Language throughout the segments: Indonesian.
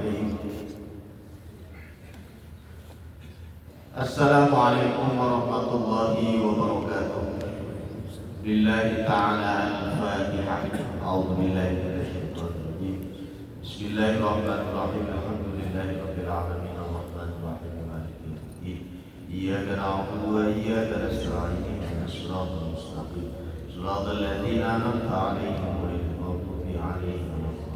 Bismillahirrahmanirrahim. Assalamualaikum warahmatullahi wabarakatuh. Billahi ta'ala al-Fatihah. A'udzu billahi minasyaitonir rajim. Bismillahirrahmanirrahim. Alhamdulillahi rabbil alamin arrahmanir rahim maliki yaumiddin. Iyyaka na'budu wa iyyaka nasta'in. Ihdinas siratal mustaqim. Shiratal ladzina an'amta 'alaihim ghairil maghdubi 'alaihim waladdallin.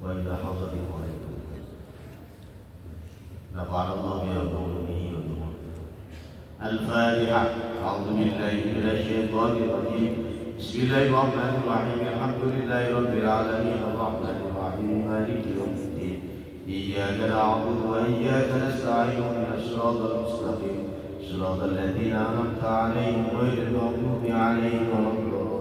Wa ila hadratil malaikati نفعنا الله بأقوله وبه. الفاتحة. أعوذ بالله من الشيطان الرجيم. بسم الله الرحمن الرحيم. الحمد لله رب العالمين الرحمن الرحيم مالك يوم الدين. إياك نعبد وإياك نستعين اهدنا الصراط المستقيم صراط الذين أنعمت عليهم غير المغضوب عليهم ولا الضالين.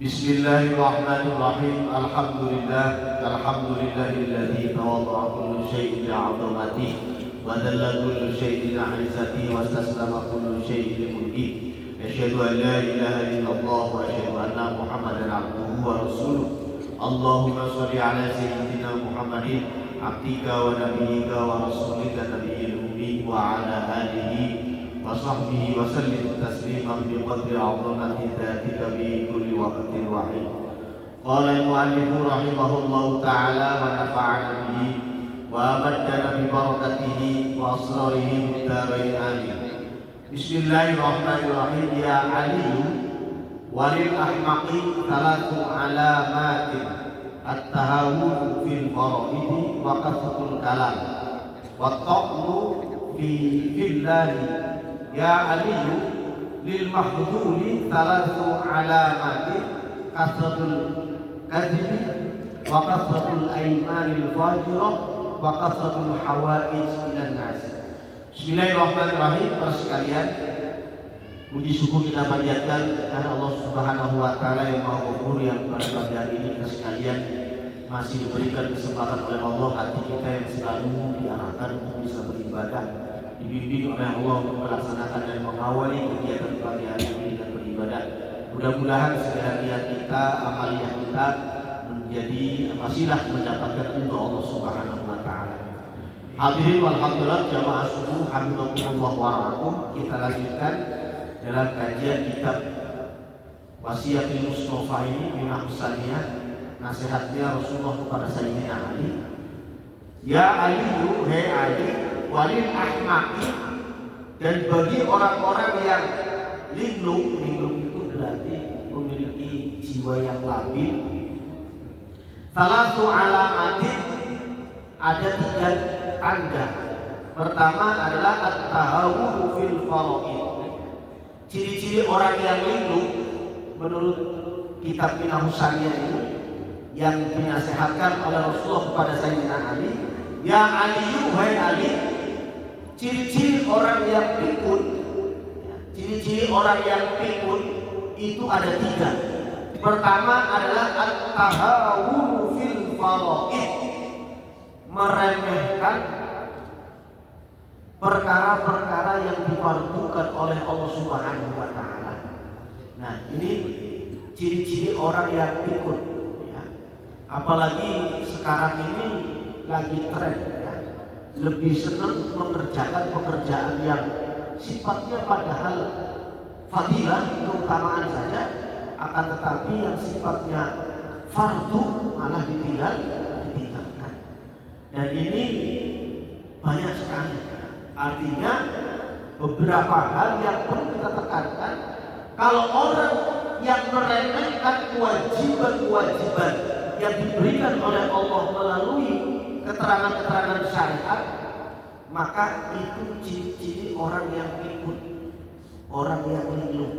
Bismillahirrahmanirrahim. Alhamdulillahilladzi tawadda'a kullu syai'in li'azamatihi wa dhalla kullu syai'in 'izzatihi wa istaslama kullu syai'in limulkihi. Asyhadu an la ilaha illallah wa asyhadu anna Muhammadan 'abduhu wa rasuluh. Allahumma shalli 'ala sayyidina Muhammadin 'abdika wa nabiyyika wa rasulika nabiyil ummi wa 'ala alihi wa sahbihi wa sallim tasliman bi qadri 'azamati dzatika bi kulli waqtin wa hin. Qala al-mu'allif rahimahullahu ta'ala wa nafa'ana bihi wa amaddana bi barakatihi wa asrarihi fid dharain amin. Bismillahirrahmanirrahim. Ya Ali walil ahmaqi thalathu alamatin at-tahawun fil faraidi wa kasratul kalam wa ta'nu fi fillahi. Ya aliyu lil mahduli thalathu alamati kasratul kadhibi wa kasratul aymanil fajirah wa kasratul hawaij ilan nas. Bismillahirrahmanirrahim. Para sekalian, puji syukur kita panjatkan karena Allah Subhanahu wa taala yang Maha Ghafur, yang pada pagi hari ini kita sekalian masih diberikan kesempatan oleh Allah hati kita yang selalu diarahkan untuk bisa beribadah, dibimbing oleh Allah untuk melaksanakan dan mengawali kegiatan pagi hari ini dengan beribadah. Mudah-mudahan segala niat kita, amaliyah kita menjadi wasilah mendapatkan ridha Allah Subhanahu wa taala. Hadirin wal hadirat jamaah subuh hafizakumullah wa ra'akum. Kita lanjutkan dalam kajian kitab Wasiyatul Mustafa ini min Ahsaniyah, nasihatnya Rasulullah kepada Sayyidina Ali. Ya Ali, hai Ali, walil ahmaqi, dan bagi orang-orang yang linglung itu berarti memiliki jiwa yang labil. Salatu alamatin, ada 3 tanda. Pertama adalah at-tahawun fil faraid. Ciri-ciri orang yang linglung menurut kitab Minahussaniyah ini yang dinasihatkan oleh Rasulullah kepada Sayyidina Ali. Ya Ali, hai Ali, ciri-ciri orang yang pikun, ciri-ciri orang yang pikun itu ada 3. Pertama adalah at-tahawun fil faraid, meremehkan perkara-perkara yang difardukan oleh Allah Subhanahu wa taala. Nah, ini ciri-ciri orang yang pikun ya. Apalagi sekarang ini lagi tren ya. Lebih senang mengerjakan pekerjaan yang sifatnya padahal fadilah, keutamaan saja, akan tetapi yang sifatnya fardu malah ditinggalkan. Dan ini banyak sekali. Artinya beberapa hal yang perlu kita tekankan. Kalau orang yang meremehkan kewajiban-kewajiban yang diberikan oleh Allah melalui keterangan-keterangan syariat, maka itu ciri-ciri orang yang pikun, orang yang linglung.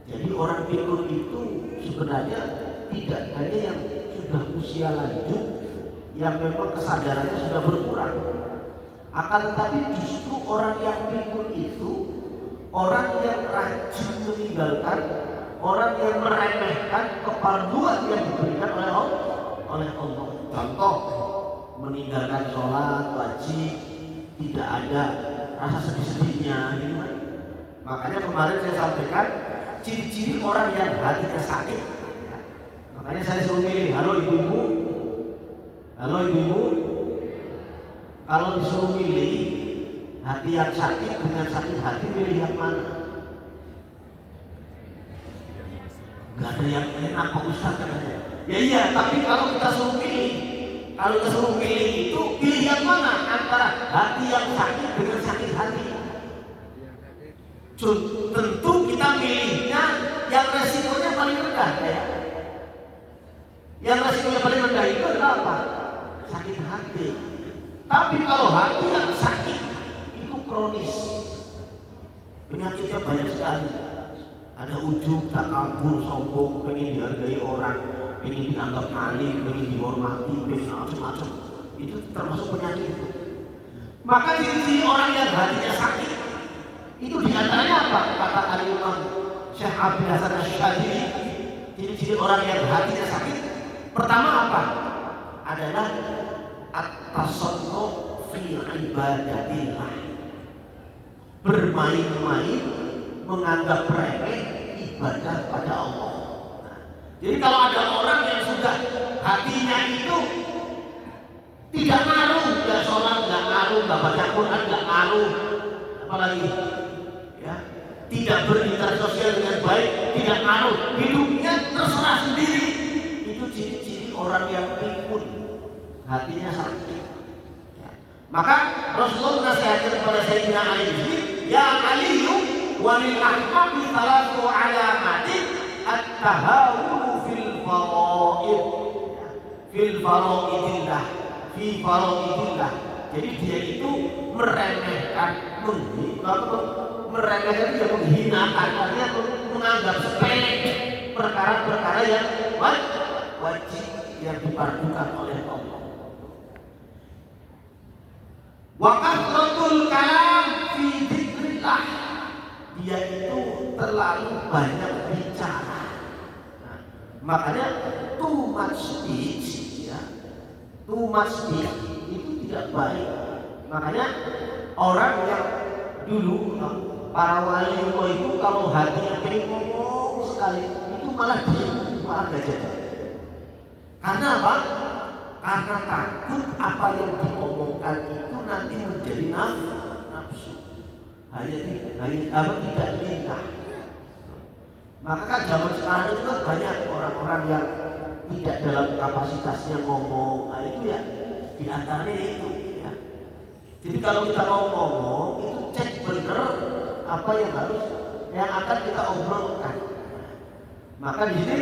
Jadi orang pikun itu sebenarnya tidak hanya yang sudah usia lanjut, yang memang kesadarannya sudah berkurang. Akan tetapi justru orang yang pikun itu orang yang rajin meninggalkan, orang yang meremehkan kefarduan yang diberikan oleh Allah. Contoh, meninggalkan sholat wajib tidak ada rasa sedih-sedihnya, Makanya kemarin saya sampaikan ciri-ciri orang yang hatinya sakit. Makanya saya suruh milih, halo ibu-ibu, kalau disuruh milih hati yang sakit dengan sakit hati, milih yang mana? Gak ada yang enak Pak Ustaz katanya. Ya iya, tapi kalau kita suruh milih itu pilih yang mana antara hati yang sakit dengan sakit hati? Tentu kita milihnya yang resikonya paling rendah ya. Yang resikonya paling rendah itu adalah apa? Sakit hati. Tapi kalau hati yang sakit itu kronis, penyakitnya banyak sekali. Ada ujub, takabur, sombong, pengen dihargai orang, pengen dianggap alim, pengen dihormati, pengen macam-macam. Itu termasuk penyakit. Maka ciri-ciri orang yang hatinya sakit itu diantaranya apa? Kata Al-Imam Syekh Abdul Hasan Asy-Syadzili, ciri-ciri orang yang hatinya sakit pertama apa? Adalah at-tasannu fi ibadatillah, bermain-main, menganggap remeh ibadah pada Allah. Jadi kalau ada orang yang sudah hatinya itu tidak ngaruh, nggak sholat, nggak ngaruh, nggak baca Quran, nggak ngaruh, apalagi ya, tidak berinteraksi sosial dengan baik, tidak ngaruh, hidupnya terserah sendiri, itu ciri-ciri orang yang pikun, hatinya sakit. Ya. Maka Rasulullah menasihatkan kepada Sayyidina Ali ini, ya Aliyu walil ahmaqi salatu alamatin at-tahawunu fil faraidillah. Jadi dia itu meremehkan, meremehkan dia menghinakan, artinya menganggap sepele perkara-perkara yang wajib yang diperlukan oleh Allah. Wa kasratul kalam fi dzikrillah, dia itu terlalu banyak bicara. Nah, makanya too much speech itu tidak baik. Makanya orang yang dulu para wali itu kalau hatinya pengen ngomong sekali itu malah diam, malah gak jadi. Karena apa? Karena takut apa yang diomongkan itu nanti menjadi nafsu. Hanya tidak lintah. Maka kan zaman sekarang itu kan banyak orang-orang yang tidak dalam kapasitasnya ngomong. Nah itu ya diantaranya itu ya. Jadi kalau kita mau ngomong itu cek bener apa yang akan kita obrolkan. Maka di sini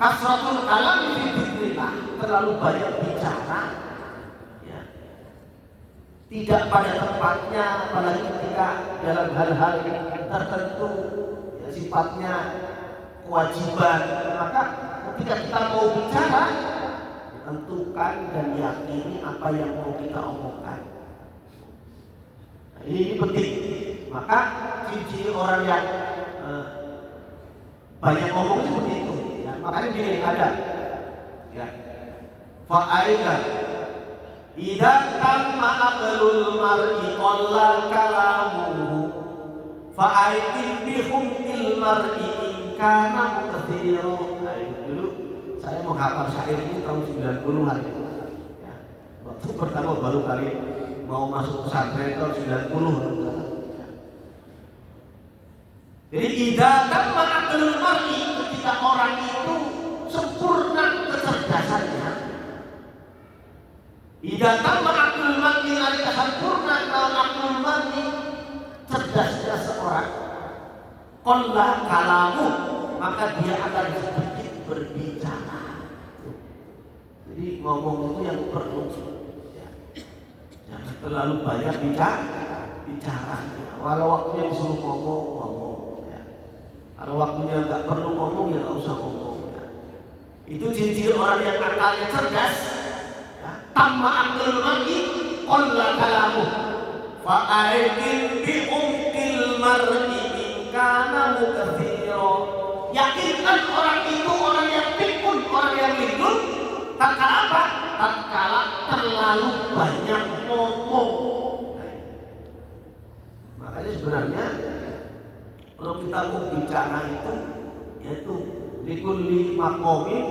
kasratul kalam fi dzikrillah, terlalu banyak bicara ya. Tidak pada tempatnya, apalagi ketika dalam hal-hal tertentu ya, sifatnya kewajiban. Maka ketika kita mau bicara, tentukan dan yakini apa yang mau kita omongkan. Nah, ini penting. Maka ciri-ciri orang yang banyak ngomong seperti itu. Ya, makanya gini ada. Ya. Fa'aida idza tamma aqlul mar'i qalla kalamuhu fa'aitin bihumil mar'i in kana mukthira. Dulu saya menghafal syair ini tahun 90-an ya. Waktu pertama baru kali mau masuk pesantren tahun 90. Jadi idza tamma aqlul mar'i, ketika orang itu sempurna kecerdasannya. Idza tamma aqlul mar'i, ketika sempurna aqlul mar'i, cerdasnya seorang, qalla kalamu, maka dia akan sedikit berbicara. Jadi ngomong itu yang perlu ya. Jangan terlalu banyak bicara. Walau waktunya disuruh ngomong. Kalau waktunya nggak perlu ngomong ya nggak usah ngomong. Ya. Itu ciri-ciri orang yang akalnya cerdas. Ya. Tamma aqlul mar'i qalla kalamu fa'aikin bi umkil mar'i in kana mukthira. Yakinkan orang itu orang yang pikun, orang yang linglung, tatkala apa? Tatkala terlalu banyak ngomong. Makanya sebenarnya berbicara itu yaitu likulli maqamin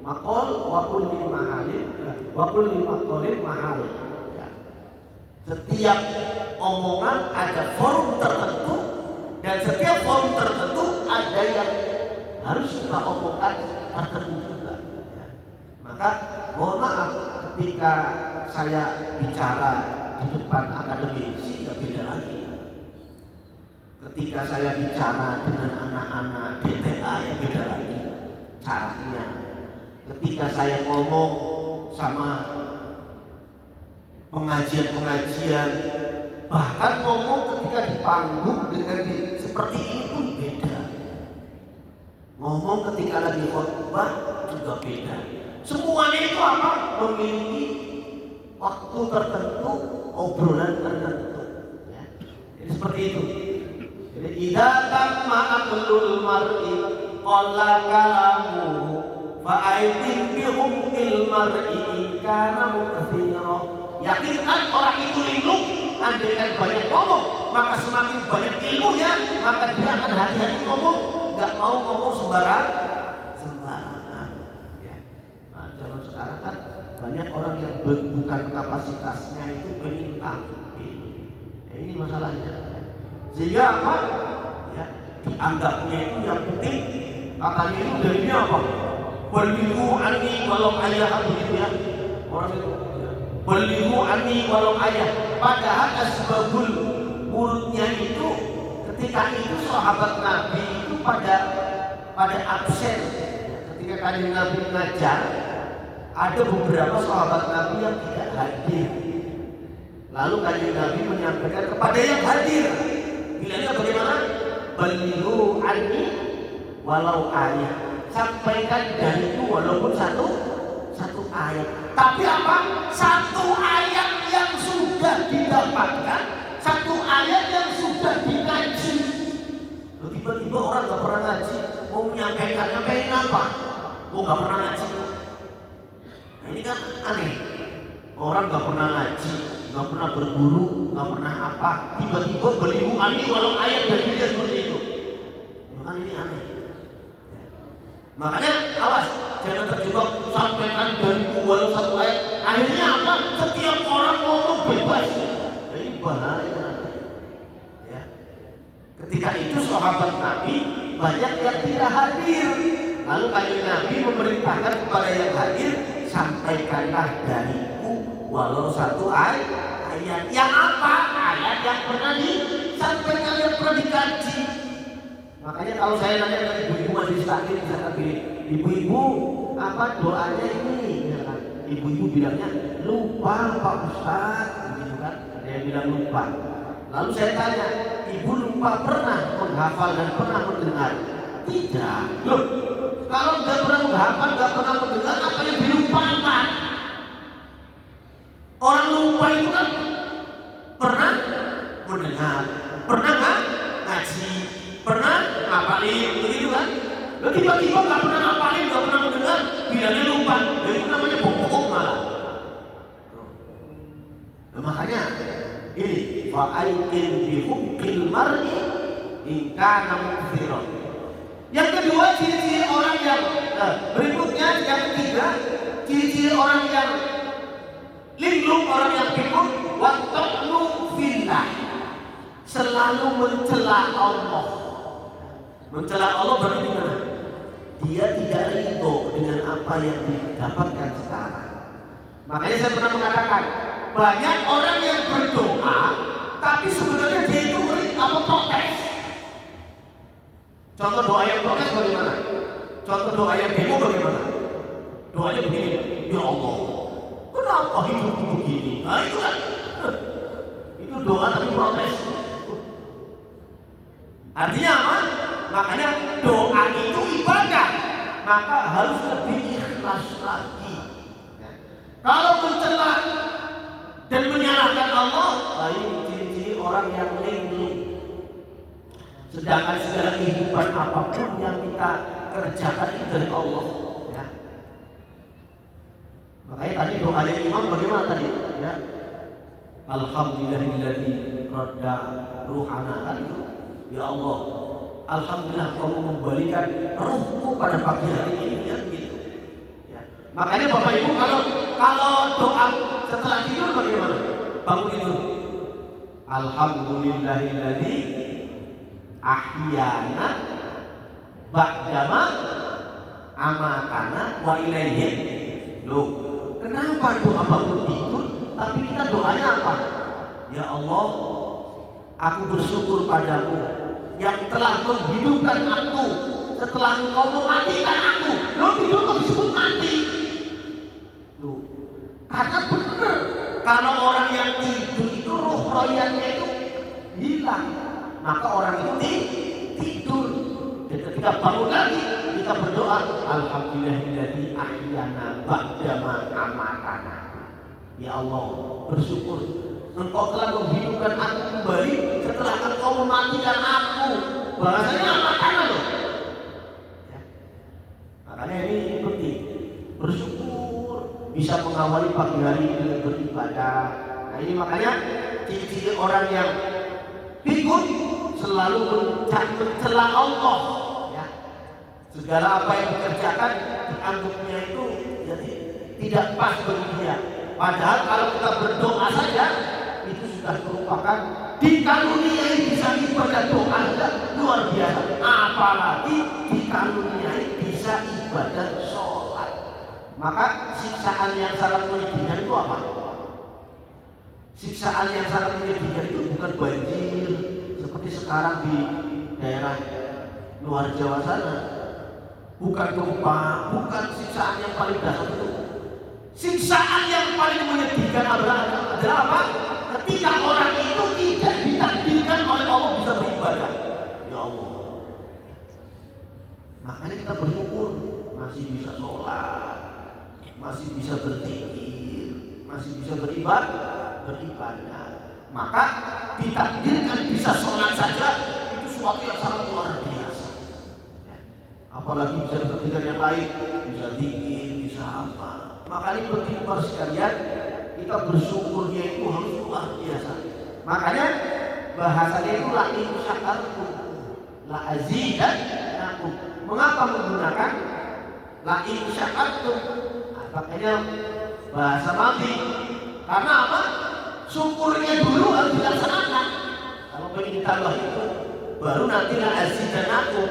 maqal wa kulli mahalin wa kulli maqalin mahal. Ya. Setiap omongan ada forum tertentu dan setiap forum tertentu ada yang harus kita omongkan tertentu juga. Ya. Maka mohon maaf ketika saya bicara di depan akademisi ya beda lagi. Ketika saya bicara dengan anak-anak DTA ya beda lagi caranya. Ketika saya ngomong sama pengajian-pengajian, bahkan ngomong ketika di panggung dengan seperti ini pun beda. Ngomong ketika lagi khotbah juga beda. Semuanya itu apa? Memiliki waktu tertentu, obrolan tertentu. Ya. Jadi seperti itu. Jadi idza tamma aqlul mar'i qalla kalamuhu fa'aidin bihumil mar'i kana mukthira. Yakinkan orang itu linglung, andaikan banyak ngomong maka semakin banyak ilmunya, maka dia akan hati-hati ngomong, nggak mau ngomong sembarangan. Ya. Nah, zaman sekarang kan banyak orang yang bukan kapasitasnya itu pengen tampil. Ya, ini masalahnya. Sehingga apa? Ya, dianggapnya itu yang penting katanya itu dari apa? Beliau ani walau ayah begitu ya. Orang itu beliau ani walau ayah. Padahal asbabul mulutnya itu ketika itu sahabat Nabi itu pada absen. Ketika kanjeng Nabi mengajar, ada beberapa sahabat Nabi yang tidak hadir. Lalu kanjeng Nabi menyampaikan kepada yang hadir. Bilangnya bagaimana? Beliau ani walau ayat. Sampaikan dariku walaupun satu ayat. Tapi apa? Satu ayat yang sudah didapatkan, satu ayat yang sudah dikaji. Tiba-tiba orang nggak pernah ngaji, mau menyampaikan apa? Mau nggak pernah ngaji. Nah, ini kan aneh. Orang nggak pernah ngaji, nggak pernah berguru, nggak pernah apa. Tiba-tiba beliau ani walau ayat dari dia seperti itu. Makanya ini aneh. Makanya awas, jangan terjebak sampaikan dari walau satu ayat. Akhirnya apa? Setiap orang ngomong bebas. Ini bahaya. Ya. Ketika itu sahabat Nabi banyak yang tidak hadir. Lalu kanjeng Nabi memerintahkan kepada yang hadir, sampaikanlah dariku walau satu ayat. Yang apa? Ayat yang pernah disampaikan, yang pernah dikaji. Makanya kalau saya nanya ke ibu-ibu majelis taklim, misalkan gini, ibu-ibu apa doanya ini? Misalkan ibu-ibu bilangnya lupa Pak Ustaz, gitu kan? Ada yang bilang lupa. Lalu saya tanya, ibu lupa pernah menghafal dan pernah mendengar? Tidak. Loh, kalau nggak pernah menghafal, nggak pernah mendengar, apa yang dilupakan? Orang lupa itu kan pernah mendengar, pernah nggak ngaji, pernah ngapalin, begitu kan? Lalu tiba-tiba nggak pernah ngapalin, nggak pernah mendengar, bilangnya lupa. Jadi itu namanya bohong malah. Nah, makanya ini fa'aikin bihukil mar'i in kana muktsiran. Yang kedua, ciri-ciri orang yang berikutnya, yang ketiga, ciri-ciri orang yang linglung, orang yang pikun, wa ta'nu fillah, selalu mencela Allah. Mencela Allah berarti gimana? Dia tidak ridho dengan apa yang didapatkan sekarang. Makanya saya pernah mengatakan, banyak orang yang berdoa, tapi sebenarnya dia itu protes. Contoh doa yang protes bagaimana? Contoh doa yang demo bagaimana? Doanya begini, ya Allah, kenapa hidupku begini? Nah itu kan, itu doa tapi protes. Artinya apa? Makanya doa itu ibadah, maka harus lebih ikhlas lagi. Kalau mencela dan menyalahkan Allah, ini ciri-ciri orang yang linglung. Sedangkan segala kehidupan apapun yang kita kerjakan itu dari Allah. Ya. Makanya tadi doanya imam bagaimana tadi? Ya. Alhamdulillahilladzi radda ruhana, kan itu. Ya Allah, Alhamdulillah kamu membalikan ruhku pada pagi hari ini, ya gitu. Ya. Makanya Bapak Ibu kalau doa setelah tidur bagaimana? Bangun tidur. Alhamdulillahilladzi ahyana ba'dama amatana wa ilaihi. Loh, kenapa doa bangun tidur tapi kita doanya apa? Ya Allah, aku bersyukur padamu yang telah menghidupkan aku setelah engkau mematikan aku. Loh, tidur kok disebut mati? Loh, karena benar kalau orang yang tidur itu roh royannya itu hilang, maka orang itu tidur. Dan ketika bangun lagi kita berdoa, alhamdulillahilladzi ahyana ba'dama amatana. Ya Allah, bersyukur engkau telah menghidupkan aku kembali setelah engkau mematikan aku. Bahasanya amatana loh. Ya. Makanya ini penting, bersyukur bisa mengawali pagi hari dengan beribadah. Nah ini makanya ciri-ciri orang yang pikun selalu mencela Allah. Ya. Segala apa yang dikerjakan dianggapnya itu jadi tidak pas bagi dia. Padahal kalau kita berdoa saja itu sudah merupakan dikaruniai bisa ibadah doa luar biasa. Apalagi dikaruniai bisa ibadah sholat. Maka siksaan yang sangat menyedihkan itu apa? Siksaan yang sangat menyedihkan itu bukan banjir seperti sekarang di daerah luar Jawa sana, bukan gempa, bukan siksaan yang paling dasar itu. Siksaan yang paling menyedihkan adalah apa? Ketika orang itu tidak ditakdirkan oleh Allah bisa beribadah. Ya Allah. Makanya kita bersyukur masih bisa sholat, masih bisa berzikir, masih bisa beribadah. Maka ditakdirkan bisa sholat saja itu suatu yang sangat luar biasa. Apalagi bisa ditakdirkan yang lain, bisa zikir, bisa apa. Makanya penting sekalian kita bersyukurnya itu harus luar biasa. Makanya bahasanya itu la in syakartum la azidannakum. Mengapa menggunakan la in syakartum? Makanya bahasa mati. Karena apa? Syukurnya dulu harus dilaksanakan. Kalau pengen ditambah itu baru nanti la azidannakum.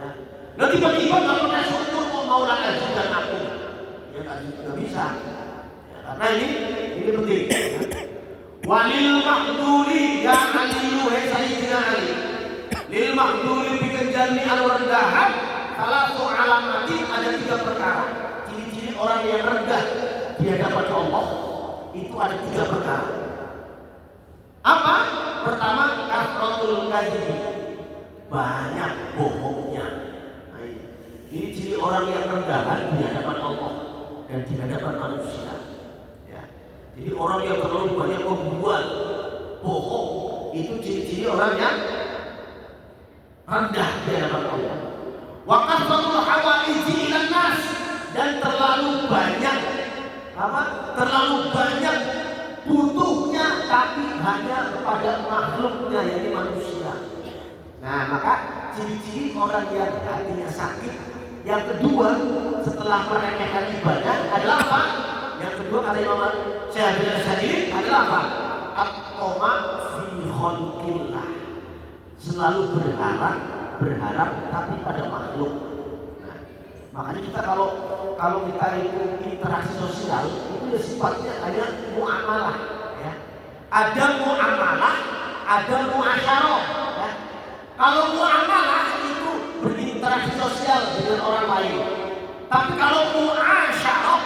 Ya. Nah tiba-tiba kalau nggak syukur mau la azidannakum, ya nggak bisa. Ya, karena ini penting. Walil mahduli ya aliyu sayyidina Ali. Lil mahduli bikin al-rendahan salah alamati ada 3 perkara. Ciri-ciri orang yang rendah di hadapan Allah itu ada 3 perkara. Apa? Pertama, kasratul kadzib, banyak bohongnya. Nah, ini ciri orang yang rendahan di hadapan Allah dan di hadapan manusia. Ya. Jadi orang yang terlalu banyak membuat bohong itu ciri-ciri orang yang rendah di hadapan Allah. Wa kasratul hawaiji ilan nas, dan terlalu banyak terlalu banyak butuhnya tapi hanya kepada makhluknya, yaitu manusia. Nah maka ciri-ciri orang yang hatinya sakit yang kedua setelah meremehkan ibadah adalah apa? Yang kedua kata Imam Syekh Al-Syadili adalah apa? At-tama fi khalqillah, selalu berharap tapi pada makhluk. Nah, makanya kita kalau kita itu interaksi sosial itu ya sifatnya hanya muamalah, ya. Ada muamalah, ada muasyarah, ya. Kalau muamalah itu berinteraksi sosial dengan orang lain, tapi kalau muasyarah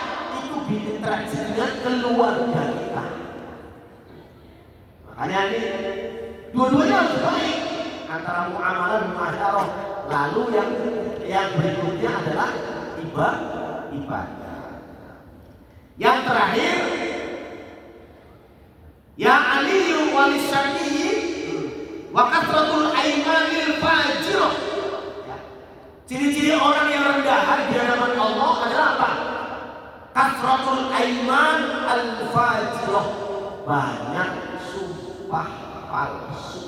itu berinteraksi dengan keluarga kita. Makanya ini dua-duanya harus baik antara muamalah dan muasyarah. Lalu yang berikutnya adalah ibadah. Yang terakhir, ya aliyu walisyafi'i wa kasratul aimanil fajirah. Ciri-ciri orang yang rendahan di hadapan Allah adalah apa? Kasratul aiman al-fajirah, banyak sumpah palsu.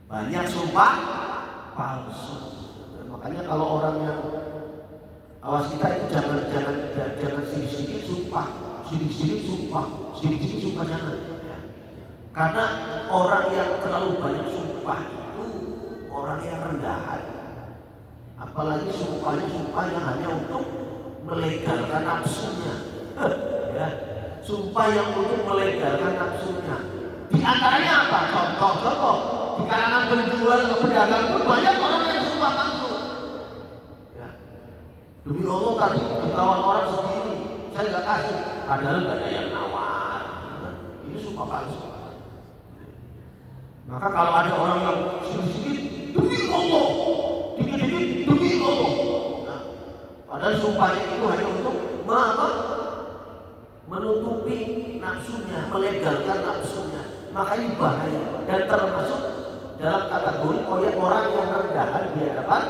banyak sumpah palsu. Makanya kalau orang yang awas kita itu jangan sedikit sumpah, sedikit sumpah jangan. Ya. Karena orang yang terlalu banyak sumpah itu orang yang rendahan. Apalagi sumpah yang hanya untuk melegalkan nafsunya. Ya. Sumpah yang untuk melegalkan nafsunya. Di antaranya apa? Contoh. Di kalangan penjual atau pedagang pun banyak orang yang sumpah palsu. Ya. Demi Allah tadi ditawan orang sendiri, saya nggak kasih, padahal nggak ada yang nawar. Ini sumpah palsu. Maka kalau ada orang yang sedikit demi Allah, dikit-dikit demi Allah, nah, padahal sumpahnya itu hanya untuk menutupi nafsunya, melegalkan nafsunya. Maka ini bahaya dan termasuk dalam kategori orang yang rendahan di hadapan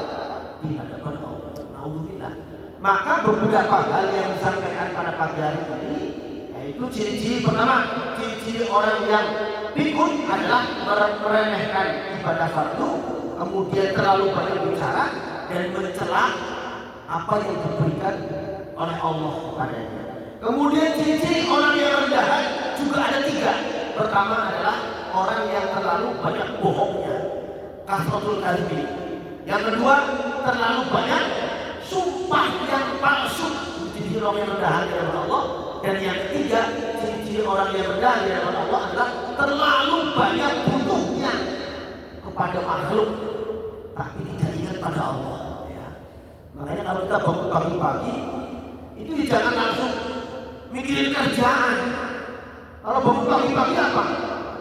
Allah. Alhamdulillah. Maka beberapa hal yang disampaikan pada pagi hari ini, yaitu ciri-ciri pertama, ciri-ciri orang yang pikun adalah meremehkan ibadah fardu, kemudian terlalu banyak bicara dan mencela apa yang diberikan oleh Allah kepadanya. Kemudian ciri-ciri orang yang rendahan juga ada 3. Pertama adalah orang yang terlalu banyak bohongnya, kasratul kadzib. Yang kedua, terlalu banyak sumpah yang palsu, ciri-ciri orang yang rendahan di hadapan Allah. Dan yang ketiga, ciri-ciri orang yang rendah di hadapan Allah adalah terlalu banyak butuhnya kepada makhluk, tapi tidak ingat pada Allah. Ya. Makanya kalau kita bangun pagi-pagi, itu jangan langsung mikirin kerjaan. Kalau bangun pagi-pagi apa?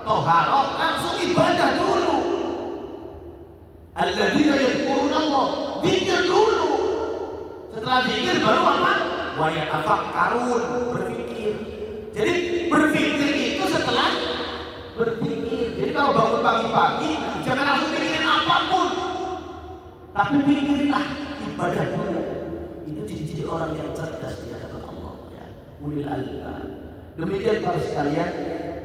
Toharoh, langsung ibadah dulu. Alladzina yadhkuruna Allah, zikir dulu. Setelah zikir baru apa? Wa yatafakkarun, berpikir. Jadi berpikir itu setelah berpikir. Jadi kalau bangun pagi-pagi jangan langsung mikirin apapun, tapi pikirlah ibadah dulu. Itu ciri-ciri orang yang cerdas di hadapan Allah. Ya. Ulil albab. Demikian para sekalian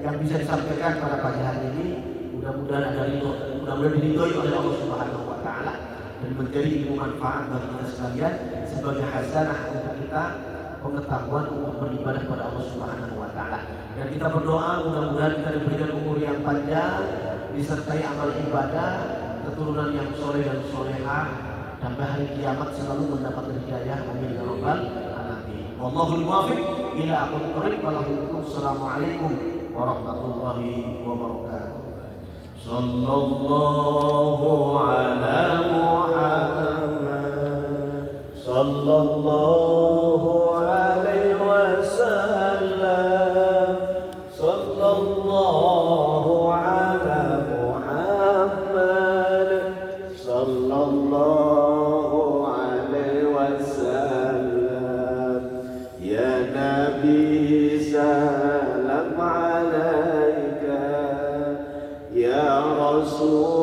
yang bisa disampaikan pada pagi hari ini. Mudah-mudahan diridhoi oleh Allah Subhanahu wa taala dan menjadi ilmu manfaat bagi kita sekalian sebagai hasanah untuk kita, pengetahuan untuk beribadah kepada Allah Subhanahu wa taala. Dan kita berdoa mudah-mudahan kita diberikan umur yang panjang, disertai amal ibadah, keturunan yang soleh dan solehah, sampai hari kiamat selalu mendapat hidayah. Amin ya rabbal alamin. Wallahul muwaffiq ila aqwamit thoriq. Wassalamualaikum warahmatullahi wabarakatuh. Sallallahu ala Muhammad, sallallahu alaihi wasallam, sallallahu ala Muhammad, sallallahu alaihi wasallam. Ya Nabi salam alaika, ya Rasul